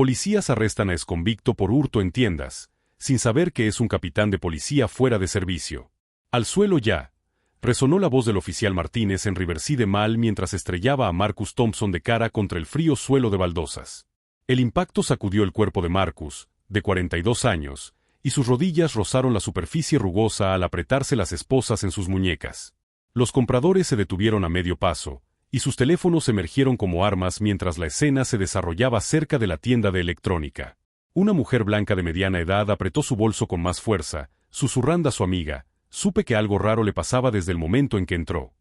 Policías arrestan a exconvicto por hurto en tiendas, sin saber que es un capitán de policía fuera de servicio. Al suelo ya. Resonó la voz del oficial Martínez en Riverside Mall mientras estrellaba a Marcus Thompson de cara contra el frío suelo de baldosas. El impacto sacudió el cuerpo de Marcus, de 42 años, y sus rodillas rozaron la superficie rugosa al apretarse las esposas en sus muñecas. Los compradores se detuvieron a medio paso, y sus teléfonos emergieron como armas mientras la escena se desarrollaba cerca de la tienda de electrónica. Una mujer blanca de mediana edad apretó su bolso con más fuerza, susurrando a su amiga: «Supe que algo raro le pasaba desde el momento en que entró».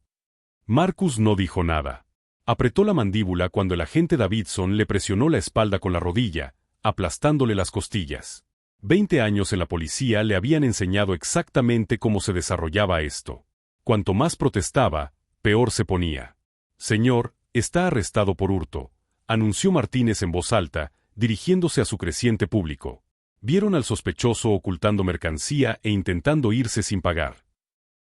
Marcus no dijo nada. Apretó la mandíbula cuando el agente Davidson le presionó la espalda con la rodilla, aplastándole las costillas. 20 años en la policía le habían enseñado exactamente cómo se desarrollaba esto. Cuanto más protestaba, peor se ponía. «Señor, está arrestado por hurto», anunció Martínez en voz alta, dirigiéndose a su creciente público. Vieron al sospechoso ocultando mercancía e intentando irse sin pagar.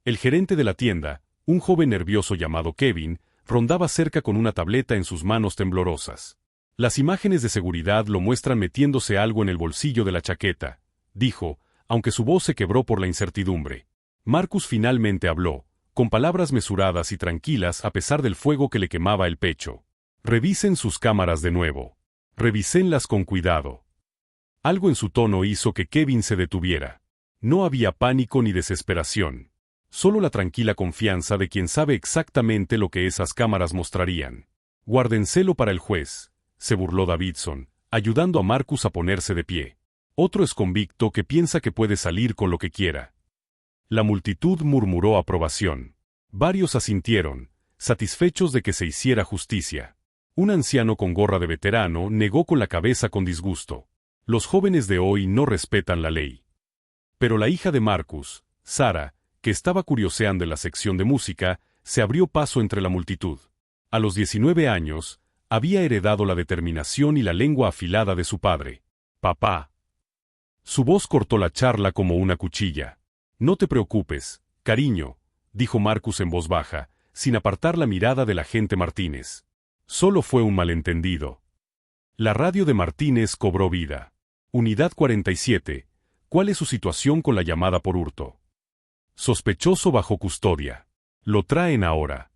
El gerente de la tienda, un joven nervioso llamado Kevin, rondaba cerca con una tableta en sus manos temblorosas. «Las imágenes de seguridad lo muestran metiéndose algo en el bolsillo de la chaqueta», dijo, aunque su voz se quebró por la incertidumbre. Marcus finalmente habló, con palabras mesuradas y tranquilas a pesar del fuego que le quemaba el pecho. «Revisen sus cámaras de nuevo. Revísenlas con cuidado». Algo en su tono hizo que Kevin se detuviera. No había pánico ni desesperación. Solo la tranquila confianza de quien sabe exactamente lo que esas cámaras mostrarían. «Guárdenselo para el juez», se burló Davidson, ayudando a Marcus a ponerse de pie. «Otro exconvicto que piensa que puede salir con lo que quiera». La multitud murmuró aprobación. Varios asintieron, satisfechos de que se hiciera justicia. Un anciano con gorra de veterano negó con la cabeza con disgusto. «Los jóvenes de hoy no respetan la ley». Pero la hija de Marcus, Sara, que estaba curioseando en la sección de música, se abrió paso entre la multitud. A los 19 años, había heredado la determinación y la lengua afilada de su padre. «Papá». Su voz cortó la charla como una cuchilla. «No te preocupes, cariño», dijo Marcus en voz baja, sin apartar la mirada del agente Martínez. «Solo fue un malentendido». La radio de Martínez cobró vida. «Unidad 47, ¿cuál es su situación con la llamada por hurto?» «Sospechoso bajo custodia. Lo traen ahora».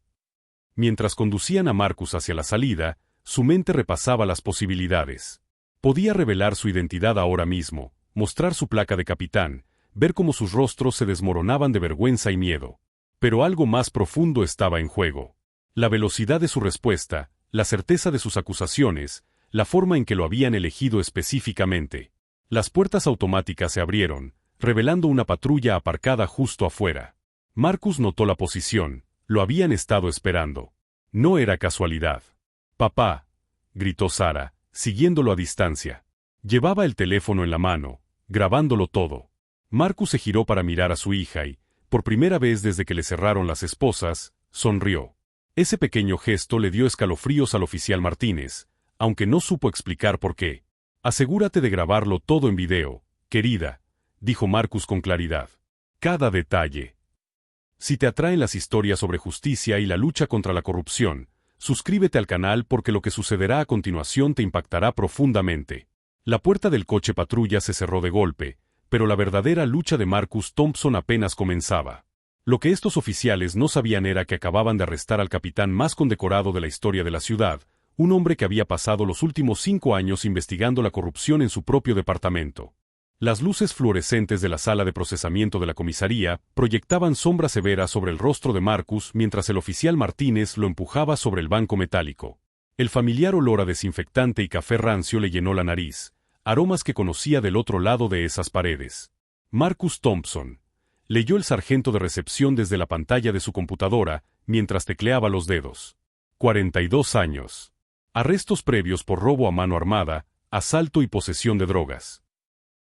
Mientras conducían a Marcus hacia la salida, su mente repasaba las posibilidades. Podía revelar su identidad ahora mismo, mostrar su placa de capitán, ver cómo sus rostros se desmoronaban de vergüenza y miedo. Pero algo más profundo estaba en juego. La velocidad de su respuesta, la certeza de sus acusaciones, la forma en que lo habían elegido específicamente. Las puertas automáticas se abrieron, revelando una patrulla aparcada justo afuera. Marcus notó la posición, lo habían estado esperando. No era casualidad. «Papá», gritó Sara, siguiéndolo a distancia. Llevaba el teléfono en la mano, grabándolo todo. Marcus se giró para mirar a su hija y, por primera vez desde que le cerraron las esposas, sonrió. Ese pequeño gesto le dio escalofríos al oficial Martínez, aunque no supo explicar por qué. «Asegúrate de grabarlo todo en video, querida», dijo Marcus con claridad. «Cada detalle». Si te atraen las historias sobre justicia y la lucha contra la corrupción, suscríbete al canal porque lo que sucederá a continuación te impactará profundamente. La puerta del coche patrulla se cerró de golpe, pero la verdadera lucha de Marcus Thompson apenas comenzaba. Lo que estos oficiales no sabían era que acababan de arrestar al capitán más condecorado de la historia de la ciudad, un hombre que había pasado los últimos 5 años investigando la corrupción en su propio departamento. Las luces fluorescentes de la sala de procesamiento de la comisaría proyectaban sombras severas sobre el rostro de Marcus mientras el oficial Martínez lo empujaba sobre el banco metálico. El familiar olor a desinfectante y café rancio le llenó la nariz, aromas que conocía del otro lado de esas paredes. «Marcus Thompson», leyó el sargento de recepción desde la pantalla de su computadora mientras tecleaba los dedos. 42 años. Arrestos previos por robo a mano armada, asalto y posesión de drogas.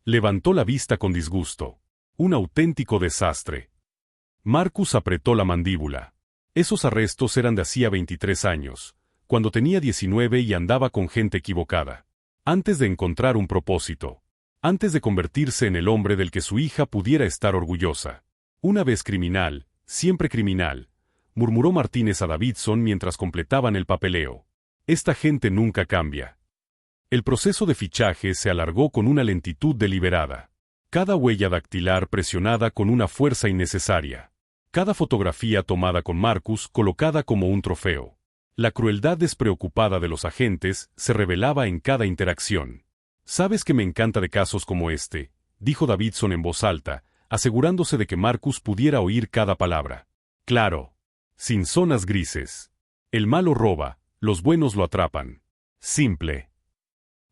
Levantó la vista con disgusto. Un auténtico desastre. Marcus apretó la mandíbula. Esos arrestos eran de hacía 23 años, cuando tenía 19 y andaba con gente equivocada. Antes de encontrar un propósito. Antes de convertirse en el hombre del que su hija pudiera estar orgullosa. Una vez criminal, siempre criminal, murmuró Martínez a Davidson mientras completaban el papeleo. Esta gente nunca cambia. El proceso de fichaje se alargó con una lentitud deliberada. Cada huella dactilar presionada con una fuerza innecesaria. Cada fotografía tomada con Marcus colocada como un trofeo. La crueldad despreocupada de los agentes se revelaba en cada interacción. «Sabes que me encanta de casos como este», dijo Davidson en voz alta, asegurándose de que Marcus pudiera oír cada palabra. «Claro. Sin zonas grises. El malo roba, los buenos lo atrapan. Simple».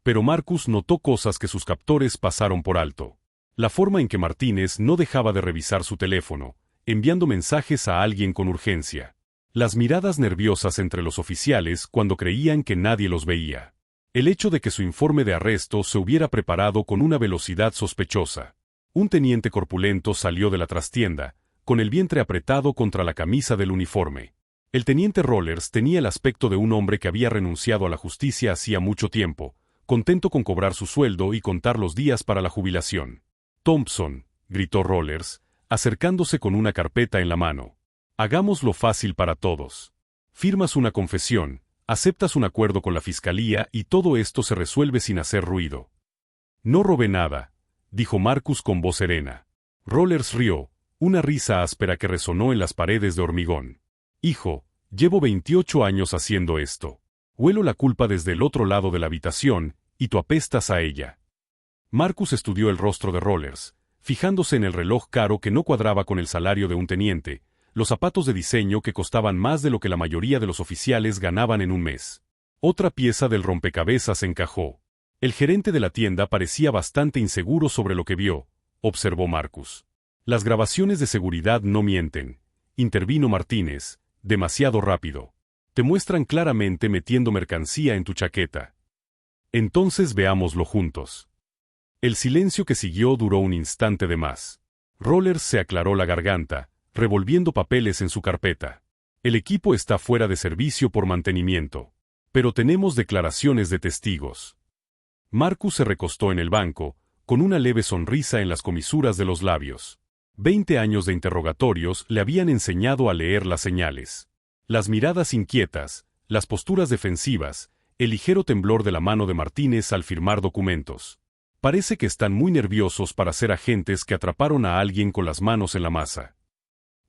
Pero Marcus notó cosas que sus captores pasaron por alto. La forma en que Martínez no dejaba de revisar su teléfono, enviando mensajes a alguien con urgencia. Las miradas nerviosas entre los oficiales cuando creían que nadie los veía. El hecho de que su informe de arresto se hubiera preparado con una velocidad sospechosa. Un teniente corpulento salió de la trastienda, con el vientre apretado contra la camisa del uniforme. El teniente Rollers tenía el aspecto de un hombre que había renunciado a la justicia hacía mucho tiempo, contento con cobrar su sueldo y contar los días para la jubilación. «Thompson», gritó Rollers, acercándose con una carpeta en la mano. «Hagámoslo fácil para todos. Firmas una confesión, aceptas un acuerdo con la fiscalía y todo esto se resuelve sin hacer ruido». «No robé nada», dijo Marcus con voz serena. Rollers rió, una risa áspera que resonó en las paredes de hormigón. «Hijo, llevo 28 años haciendo esto. Huelo la culpa desde el otro lado de la habitación, y tú apestas a ella». Marcus estudió el rostro de Rollers, fijándose en el reloj caro que no cuadraba con el salario de un teniente, los zapatos de diseño que costaban más de lo que la mayoría de los oficiales ganaban en un mes. Otra pieza del rompecabezas encajó. El gerente de la tienda parecía bastante inseguro sobre lo que vio, observó Marcus. «Las grabaciones de seguridad no mienten», intervino Martínez, demasiado rápido. «Te muestran claramente metiendo mercancía en tu chaqueta. Entonces veámoslo juntos». El silencio que siguió duró un instante de más. Rollers se aclaró la garganta, revolviendo papeles en su carpeta. «El equipo está fuera de servicio por mantenimiento. Pero tenemos declaraciones de testigos». Marcus se recostó en el banco, con una leve sonrisa en las comisuras de los labios. 20 años de interrogatorios le habían enseñado a leer las señales. Las miradas inquietas, las posturas defensivas, el ligero temblor de la mano de Martínez al firmar documentos. «Parece que están muy nerviosos para ser agentes que atraparon a alguien con las manos en la masa».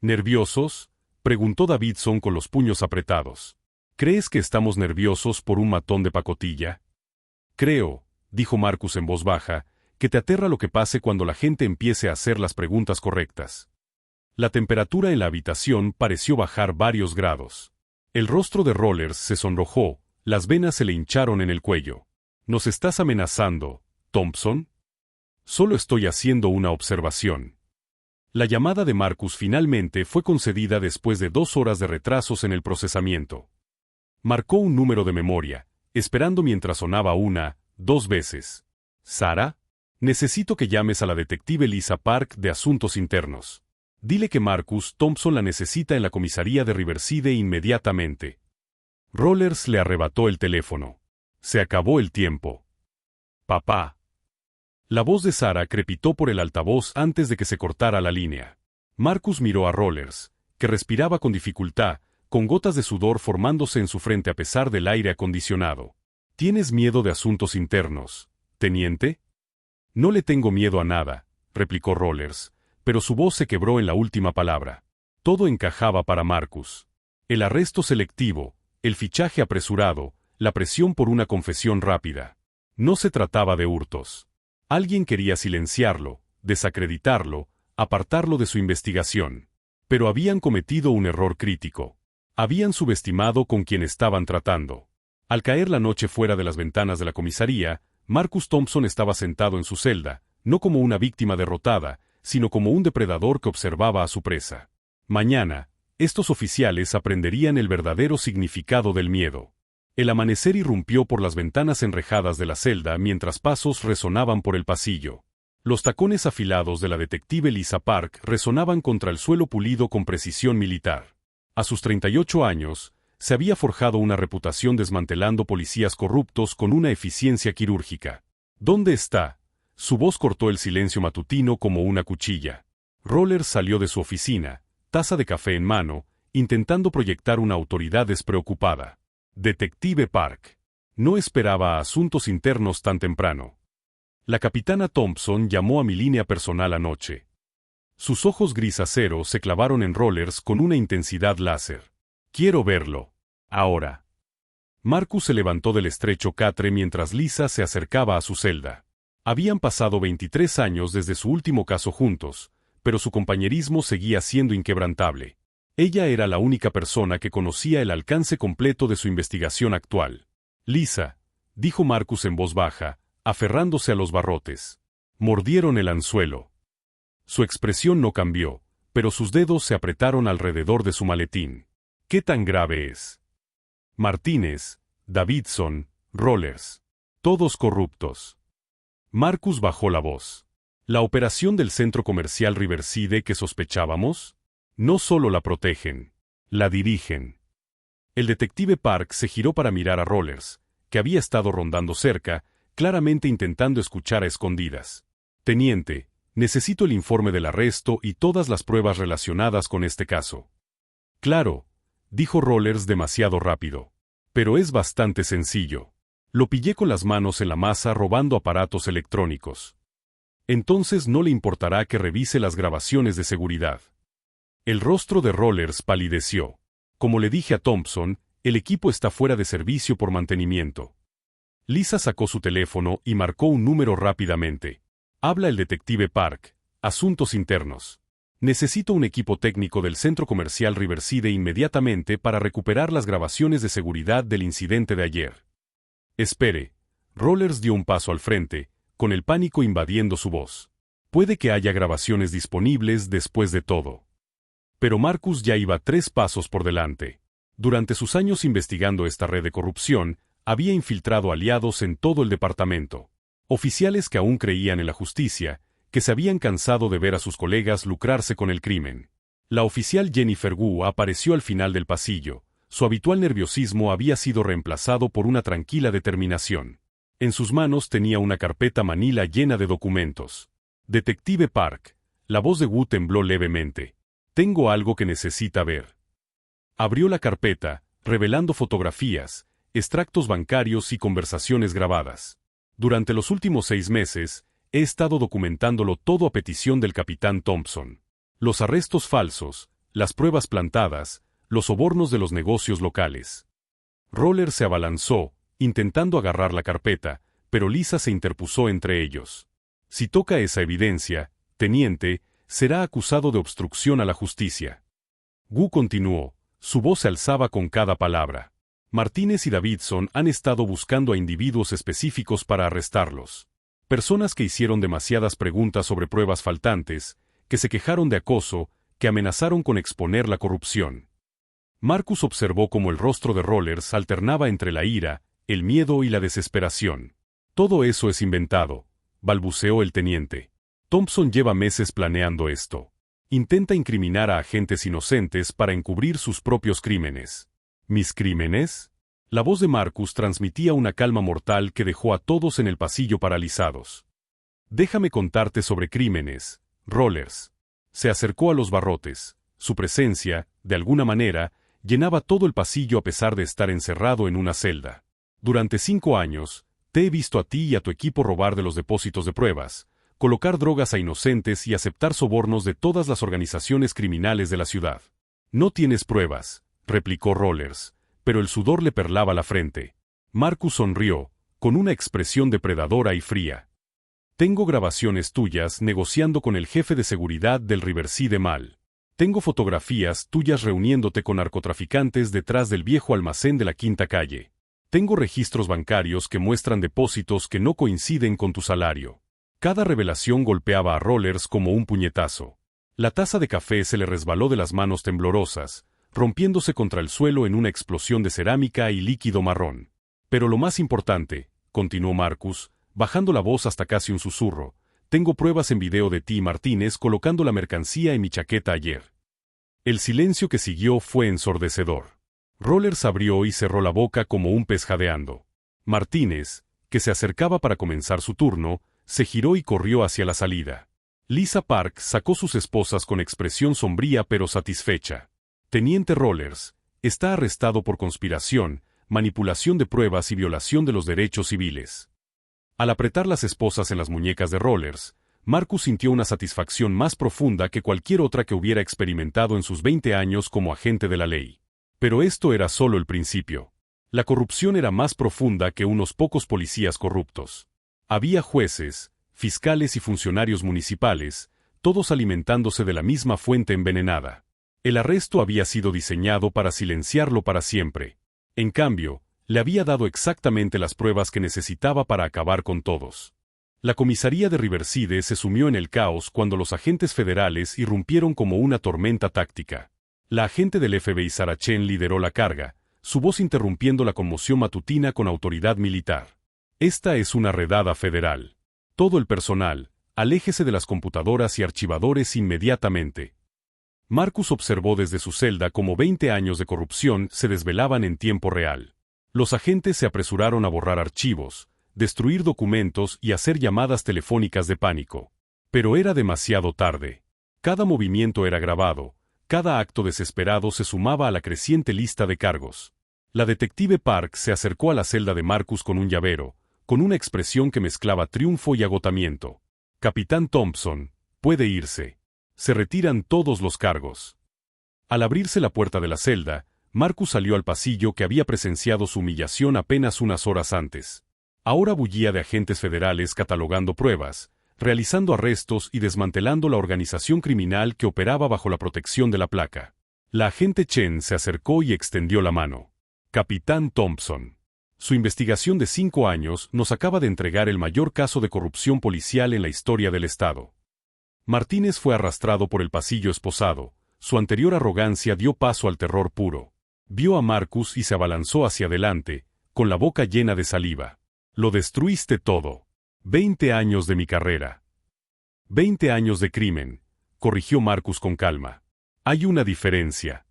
«¿Nerviosos?», preguntó Davidson con los puños apretados. «¿Crees que estamos nerviosos por un matón de pacotilla?» «Creo», dijo Marcus en voz baja, «que te aterra lo que pase cuando la gente empiece a hacer las preguntas correctas». La temperatura en la habitación pareció bajar varios grados. El rostro de Rollers se sonrojó, las venas se le hincharon en el cuello. «¿Nos estás amenazando, Thompson?» «Solo estoy haciendo una observación». La llamada de Marcus finalmente fue concedida después de 2 horas de retrasos en el procesamiento. Marcó un número de memoria, esperando mientras sonaba 1, 2 veces. «¿Sara? Necesito que llames a la detective Lisa Park de Asuntos Internos. Dile que Marcus Thompson la necesita en la comisaría de Riverside inmediatamente». Rollers le arrebató el teléfono. «Se acabó el tiempo». «Papá». La voz de Sara crepitó por el altavoz antes de que se cortara la línea. Marcus miró a Rollers, que respiraba con dificultad, con gotas de sudor formándose en su frente a pesar del aire acondicionado. «¿Tienes miedo de asuntos internos, teniente?» «No le tengo miedo a nada», replicó Rollers, pero su voz se quebró en la última palabra. Todo encajaba para Marcus. El arresto selectivo, el fichaje apresurado, la presión por una confesión rápida. No se trataba de hurtos. Alguien quería silenciarlo, desacreditarlo, apartarlo de su investigación. Pero habían cometido un error crítico. Habían subestimado con quien estaban tratando. Al caer la noche fuera de las ventanas de la comisaría, Marcus Thompson estaba sentado en su celda, no como una víctima derrotada, sino como un depredador que observaba a su presa. Mañana, estos oficiales aprenderían el verdadero significado del miedo. El amanecer irrumpió por las ventanas enrejadas de la celda mientras pasos resonaban por el pasillo. Los tacones afilados de la detective Lisa Park resonaban contra el suelo pulido con precisión militar. A sus 38 años, se había forjado una reputación desmantelando policías corruptos con una eficiencia quirúrgica. «¿Dónde está?». Su voz cortó el silencio matutino como una cuchilla. Rollers salió de su oficina, taza de café en mano, intentando proyectar una autoridad despreocupada. «Detective Park. No esperaba a asuntos internos tan temprano. La capitana Thompson llamó a mi línea personal anoche. Sus ojos gris acero se clavaron en Rollers con una intensidad láser. Quiero verlo. Ahora. Marcus se levantó del estrecho catre mientras Lisa se acercaba a su celda. Habían pasado 23 años desde su último caso juntos, pero su compañerismo seguía siendo inquebrantable. Ella era la única persona que conocía el alcance completo de su investigación actual. Lisa, dijo Marcus en voz baja, aferrándose a los barrotes. Mordieron el anzuelo. Su expresión no cambió, pero sus dedos se apretaron alrededor de su maletín. ¿Qué tan grave es? Martínez, Davidson, Rollers. Todos corruptos. Marcus bajó la voz. ¿La operación del centro comercial Riverside que sospechábamos? No solo la protegen, la dirigen. El detective Park se giró para mirar a Rollers, que había estado rondando cerca, claramente intentando escuchar a escondidas. Teniente, necesito el informe del arresto y todas las pruebas relacionadas con este caso. Claro, dijo Rollers demasiado rápido. Pero es bastante sencillo. Lo pillé con las manos en la masa robando aparatos electrónicos. Entonces no le importará que revise las grabaciones de seguridad. El rostro de Rollers palideció. Como le dije a Thompson, el equipo está fuera de servicio por mantenimiento. Lisa sacó su teléfono y marcó un número rápidamente. Habla el detective Park. Asuntos internos. Necesito un equipo técnico del centro comercial Riverside inmediatamente para recuperar las grabaciones de seguridad del incidente de ayer. Espere. Rollers dio un paso al frente, con el pánico invadiendo su voz. Puede que haya grabaciones disponibles después de todo. Pero Marcus ya iba 3 pasos por delante. Durante sus años investigando esta red de corrupción, había infiltrado aliados en todo el departamento. Oficiales que aún creían en la justicia, que se habían cansado de ver a sus colegas lucrarse con el crimen. La oficial Jennifer Wu apareció al final del pasillo. Su habitual nerviosismo había sido reemplazado por una tranquila determinación. En sus manos tenía una carpeta manila llena de documentos. Detective Park. La voz de Wu tembló levemente. Tengo algo que necesita ver. Abrió la carpeta, revelando fotografías, extractos bancarios y conversaciones grabadas. Durante los últimos 6 meses, he estado documentándolo todo a petición del capitán Thompson. Los arrestos falsos, las pruebas plantadas, los sobornos de los negocios locales. Roller se abalanzó, intentando agarrar la carpeta, pero Lisa se interpuso entre ellos. Si toca esa evidencia, teniente, será acusado de obstrucción a la justicia. Wu continuó, su voz se alzaba con cada palabra. Martínez y Davidson han estado buscando a individuos específicos para arrestarlos. Personas que hicieron demasiadas preguntas sobre pruebas faltantes, que se quejaron de acoso, que amenazaron con exponer la corrupción. Marcus observó cómo el rostro de Rollers alternaba entre la ira, el miedo y la desesperación. Todo eso es inventado, balbuceó el teniente. Thompson lleva meses planeando esto. Intenta incriminar a agentes inocentes para encubrir sus propios crímenes. ¿Mis crímenes? La voz de Marcus transmitía una calma mortal que dejó a todos en el pasillo paralizados. Déjame contarte sobre crímenes, Rollers. Se acercó a los barrotes. Su presencia, de alguna manera, llenaba todo el pasillo a pesar de estar encerrado en una celda. Durante 5 años, te he visto a ti y a tu equipo robar de los depósitos de pruebas, colocar drogas a inocentes y aceptar sobornos de todas las organizaciones criminales de la ciudad. No tienes pruebas, replicó Rollers, pero el sudor le perlaba la frente. Marcus sonrió, con una expresión depredadora y fría. Tengo grabaciones tuyas negociando con el jefe de seguridad del Riverside Mall. Tengo fotografías tuyas reuniéndote con narcotraficantes detrás del viejo almacén de la Quinta Calle. Tengo registros bancarios que muestran depósitos que no coinciden con tu salario. Cada revelación golpeaba a Rollers como un puñetazo. La taza de café se le resbaló de las manos temblorosas, rompiéndose contra el suelo en una explosión de cerámica y líquido marrón. Pero lo más importante, continuó Marcus, bajando la voz hasta casi un susurro, tengo pruebas en video de ti y Martínez colocando la mercancía en mi chaqueta ayer. El silencio que siguió fue ensordecedor. Rollers abrió y cerró la boca como un pez jadeando. Martínez, que se acercaba para comenzar su turno, se giró y corrió hacia la salida. Lisa Park sacó sus esposas con expresión sombría pero satisfecha. Teniente Rollers, está arrestado por conspiración, manipulación de pruebas y violación de los derechos civiles. Al apretar las esposas en las muñecas de Rollers, Marcus sintió una satisfacción más profunda que cualquier otra que hubiera experimentado en sus 20 años como agente de la ley. Pero esto era solo el principio. La corrupción era más profunda que unos pocos policías corruptos. Había jueces, fiscales y funcionarios municipales, todos alimentándose de la misma fuente envenenada. El arresto había sido diseñado para silenciarlo para siempre. En cambio, le había dado exactamente las pruebas que necesitaba para acabar con todos. La comisaría de Riverside se sumió en el caos cuando los agentes federales irrumpieron como una tormenta táctica. La agente del FBI Sarah Chen lideró la carga, su voz interrumpiendo la conmoción matutina con autoridad militar. Esta es una redada federal. Todo el personal, aléjese de las computadoras y archivadores inmediatamente. Marcus observó desde su celda cómo 20 años de corrupción se desvelaban en tiempo real. Los agentes se apresuraron a borrar archivos, destruir documentos y hacer llamadas telefónicas de pánico. Pero era demasiado tarde. Cada movimiento era grabado, cada acto desesperado se sumaba a la creciente lista de cargos. La detective Park se acercó a la celda de Marcus con un llavero, con una expresión que mezclaba triunfo y agotamiento. Capitán Thompson, puede irse. Se retiran todos los cargos. Al abrirse la puerta de la celda, Marcus salió al pasillo que había presenciado su humillación apenas unas horas antes. Ahora bullía de agentes federales catalogando pruebas, realizando arrestos y desmantelando la organización criminal que operaba bajo la protección de la placa. La agente Chen se acercó y extendió la mano. Capitán Thompson. Su investigación de 5 años nos acaba de entregar el mayor caso de corrupción policial en la historia del Estado. Martínez fue arrastrado por el pasillo esposado, su anterior arrogancia dio paso al terror puro. Vio a Marcus y se abalanzó hacia adelante, con la boca llena de saliva. Lo destruiste todo. 20 años de mi carrera. 20 años de crimen, corrigió Marcus con calma. Hay una diferencia.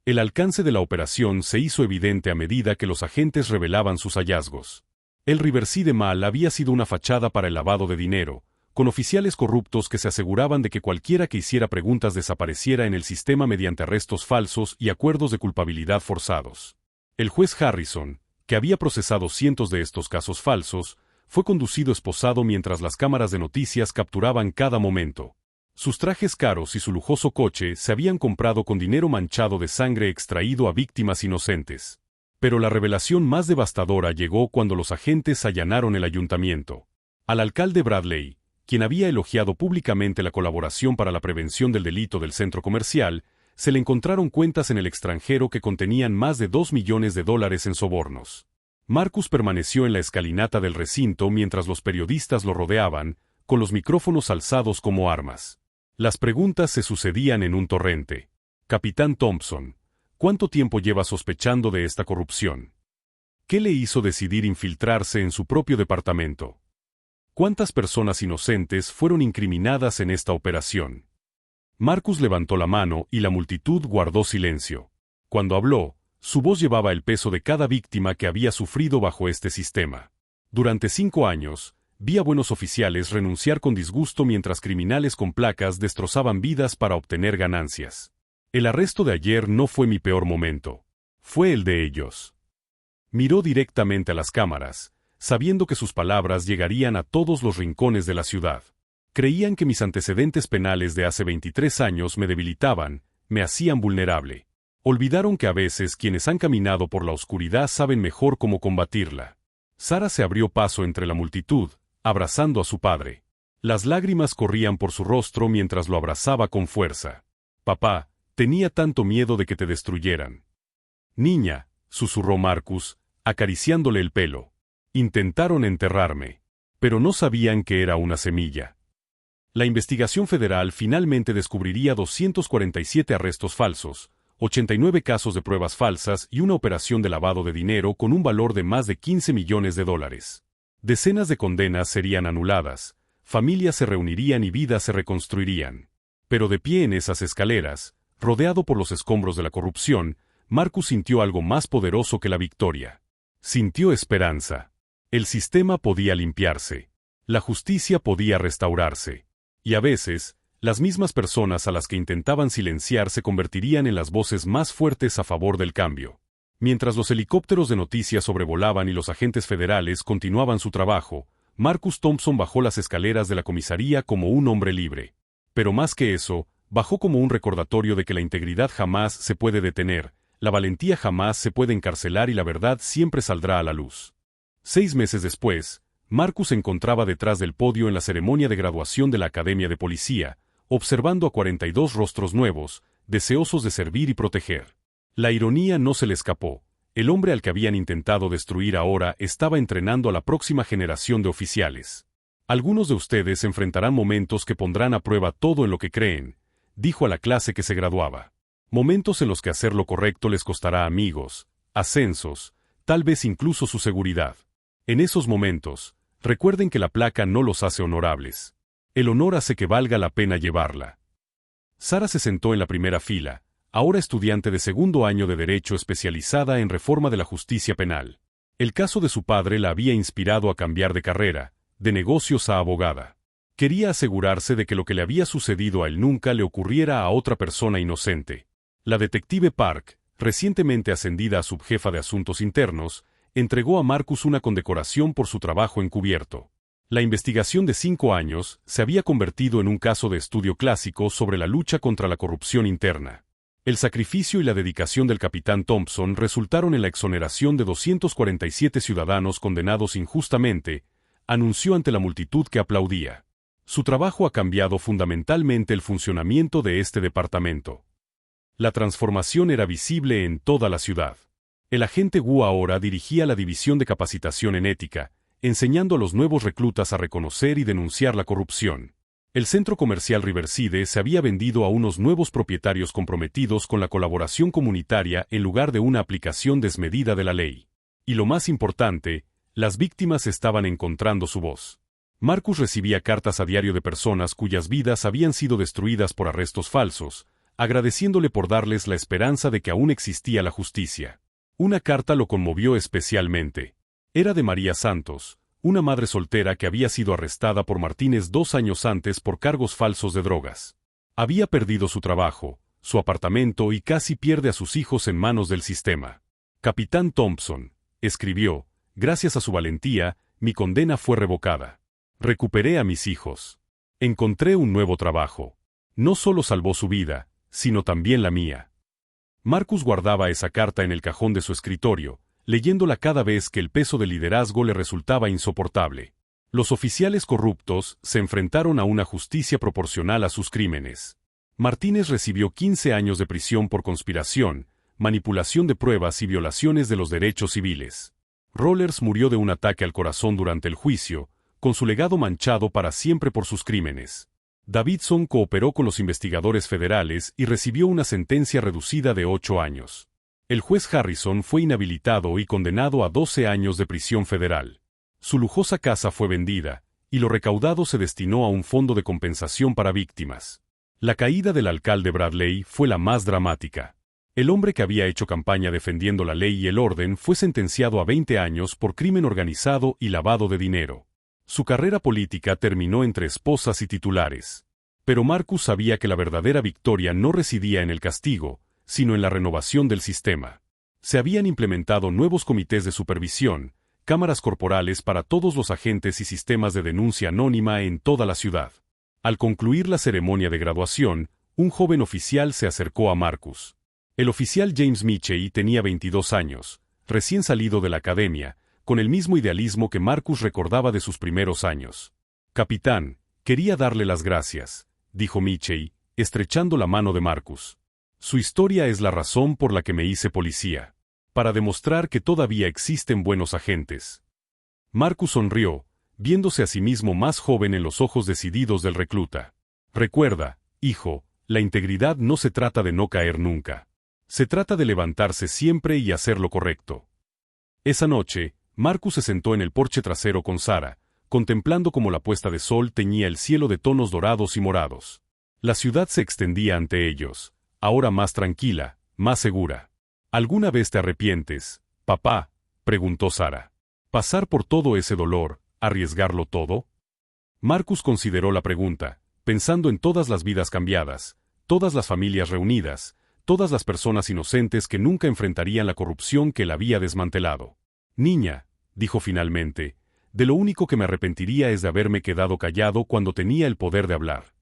El alcance de la operación se hizo evidente a medida que los agentes revelaban sus hallazgos. El Riverside Mall había sido una fachada para el lavado de dinero, con oficiales corruptos que se aseguraban de que cualquiera que hiciera preguntas desapareciera en el sistema mediante arrestos falsos y acuerdos de culpabilidad forzados. El juez Harrison, que había procesado cientos de estos casos falsos, fue conducido esposado mientras las cámaras de noticias capturaban cada momento. Sus trajes caros y su lujoso coche se habían comprado con dinero manchado de sangre extraído a víctimas inocentes. Pero la revelación más devastadora llegó cuando los agentes allanaron el ayuntamiento. Al alcalde Bradley, quien había elogiado públicamente la colaboración para la prevención del delito del centro comercial, se le encontraron cuentas en el extranjero que contenían más de $2 millones en sobornos. Marcus permaneció en la escalinata del recinto mientras los periodistas lo rodeaban, con los micrófonos alzados como armas. Las preguntas se sucedían en un torrente. Capitán Thompson, ¿cuánto tiempo lleva sospechando de esta corrupción? ¿Qué le hizo decidir infiltrarse en su propio departamento? ¿Cuántas personas inocentes fueron incriminadas en esta operación? Marcus levantó la mano y la multitud guardó silencio. Cuando habló, su voz llevaba el peso de cada víctima que había sufrido bajo este sistema. Durante 5 años, vi a buenos oficiales renunciar con disgusto mientras criminales con placas destrozaban vidas para obtener ganancias. El arresto de ayer no fue mi peor momento. Fue el de ellos. Miró directamente a las cámaras, sabiendo que sus palabras llegarían a todos los rincones de la ciudad. Creían que mis antecedentes penales de hace 23 años me debilitaban, me hacían vulnerable. Olvidaron que a veces quienes han caminado por la oscuridad saben mejor cómo combatirla. Sarah se abrió paso entre la multitud, abrazando a su padre. Las lágrimas corrían por su rostro mientras lo abrazaba con fuerza. Papá, tenía tanto miedo de que te destruyeran. Niña, susurró Marcus, acariciándole el pelo. Intentaron enterrarme, pero no sabían que era una semilla. La investigación federal finalmente descubriría 247 arrestos falsos, 89 casos de pruebas falsas y una operación de lavado de dinero con un valor de más de $15 millones. Decenas de condenas serían anuladas, familias se reunirían y vidas se reconstruirían. Pero de pie en esas escaleras, rodeado por los escombros de la corrupción, Marcus sintió algo más poderoso que la victoria. Sintió esperanza. El sistema podía limpiarse. La justicia podía restaurarse. Y a veces, las mismas personas a las que intentaban silenciar se convertirían en las voces más fuertes a favor del cambio. Mientras los helicópteros de noticias sobrevolaban y los agentes federales continuaban su trabajo, Marcus Thompson bajó las escaleras de la comisaría como un hombre libre. Pero más que eso, bajó como un recordatorio de que la integridad jamás se puede detener, la valentía jamás se puede encarcelar y la verdad siempre saldrá a la luz. 6 meses después, Marcus se encontraba detrás del podio en la ceremonia de graduación de la Academia de Policía, observando a 42 rostros nuevos, deseosos de servir y proteger. La ironía no se le escapó. El hombre al que habían intentado destruir ahora estaba entrenando a la próxima generación de oficiales. Algunos de ustedes enfrentarán momentos que pondrán a prueba todo en lo que creen, dijo a la clase que se graduaba. Momentos en los que hacer lo correcto les costará amigos, ascensos, tal vez incluso su seguridad. En esos momentos, recuerden que la placa no los hace honorables. El honor hace que valga la pena llevarla. Sara se sentó en la primera fila, ahora estudiante de segundo año de Derecho especializada en reforma de la justicia penal. El caso de su padre la había inspirado a cambiar de carrera, de negocios a abogada. Quería asegurarse de que lo que le había sucedido a él nunca le ocurriera a otra persona inocente. La detective Park, recientemente ascendida a subjefa de asuntos internos, entregó a Marcus una condecoración por su trabajo encubierto. La investigación de 5 años se había convertido en un caso de estudio clásico sobre la lucha contra la corrupción interna. El sacrificio y la dedicación del capitán Thompson resultaron en la exoneración de 247 ciudadanos condenados injustamente, anunció ante la multitud que aplaudía. Su trabajo ha cambiado fundamentalmente el funcionamiento de este departamento. La transformación era visible en toda la ciudad. El agente Wu ahora dirigía la división de capacitación en ética, enseñando a los nuevos reclutas a reconocer y denunciar la corrupción. El centro comercial Riverside se había vendido a unos nuevos propietarios comprometidos con la colaboración comunitaria en lugar de una aplicación desmedida de la ley. Y lo más importante, las víctimas estaban encontrando su voz. Marcus recibía cartas a diario de personas cuyas vidas habían sido destruidas por arrestos falsos, agradeciéndole por darles la esperanza de que aún existía la justicia. Una carta lo conmovió especialmente. Era de María Santos, una madre soltera que había sido arrestada por Martínez 2 años antes por cargos falsos de drogas. Había perdido su trabajo, su apartamento y casi pierde a sus hijos en manos del sistema. Capitán Thompson, escribió, gracias a su valentía, mi condena fue revocada. Recuperé a mis hijos. Encontré un nuevo trabajo. No solo salvó su vida, sino también la mía. Marcus guardaba esa carta en el cajón de su escritorio, leyéndola cada vez que el peso del liderazgo le resultaba insoportable. Los oficiales corruptos se enfrentaron a una justicia proporcional a sus crímenes. Martínez recibió 15 años de prisión por conspiración, manipulación de pruebas y violaciones de los derechos civiles. Rollers murió de un ataque al corazón durante el juicio, con su legado manchado para siempre por sus crímenes. Davidson cooperó con los investigadores federales y recibió una sentencia reducida de 8 años. El juez Harrison fue inhabilitado y condenado a 12 años de prisión federal. Su lujosa casa fue vendida, y lo recaudado se destinó a un fondo de compensación para víctimas. La caída del alcalde Bradley fue la más dramática. El hombre que había hecho campaña defendiendo la ley y el orden fue sentenciado a 20 años por crimen organizado y lavado de dinero. Su carrera política terminó entre esposas y titulares. Pero Marcus sabía que la verdadera victoria no residía en el castigo, sino en la renovación del sistema. Se habían implementado nuevos comités de supervisión, cámaras corporales para todos los agentes y sistemas de denuncia anónima en toda la ciudad. Al concluir la ceremonia de graduación, un joven oficial se acercó a Marcus. El oficial James Michey tenía 22 años, recién salido de la academia, con el mismo idealismo que Marcus recordaba de sus primeros años. Capitán, quería darle las gracias, dijo Michey, estrechando la mano de Marcus. Su historia es la razón por la que me hice policía, para demostrar que todavía existen buenos agentes. Marcus sonrió, viéndose a sí mismo más joven en los ojos decididos del recluta. Recuerda, hijo, la integridad no se trata de no caer nunca. Se trata de levantarse siempre y hacer lo correcto. Esa noche, Marcus se sentó en el porche trasero con Sara, contemplando cómo la puesta de sol teñía el cielo de tonos dorados y morados. La ciudad se extendía ante ellos, ahora más tranquila, más segura. ¿Alguna vez te arrepientes, papá?, preguntó Sara. ¿Pasar por todo ese dolor, arriesgarlo todo? Marcus consideró la pregunta, pensando en todas las vidas cambiadas, todas las familias reunidas, todas las personas inocentes que nunca enfrentarían la corrupción que él había desmantelado. Niña, dijo finalmente, de lo único que me arrepentiría es de haberme quedado callado cuando tenía el poder de hablar.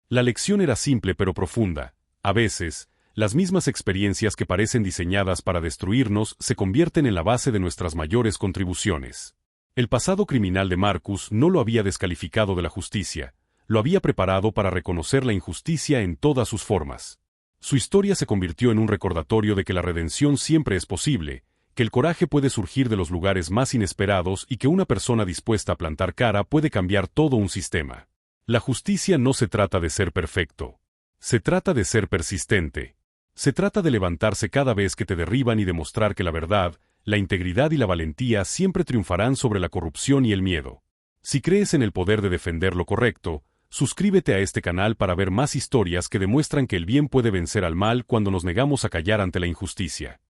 La lección era simple pero profunda. A veces, las mismas experiencias que parecen diseñadas para destruirnos se convierten en la base de nuestras mayores contribuciones. El pasado criminal de Marcus no lo había descalificado de la justicia, lo había preparado para reconocer la injusticia en todas sus formas. Su historia se convirtió en un recordatorio de que la redención siempre es posible, que el coraje puede surgir de los lugares más inesperados y que una persona dispuesta a plantar cara puede cambiar todo un sistema. La justicia no se trata de ser perfecto. Se trata de ser persistente. Se trata de levantarse cada vez que te derriban y demostrar que la verdad, la integridad y la valentía siempre triunfarán sobre la corrupción y el miedo. Si crees en el poder de defender lo correcto, suscríbete a este canal para ver más historias que demuestran que el bien puede vencer al mal cuando nos negamos a callar ante la injusticia.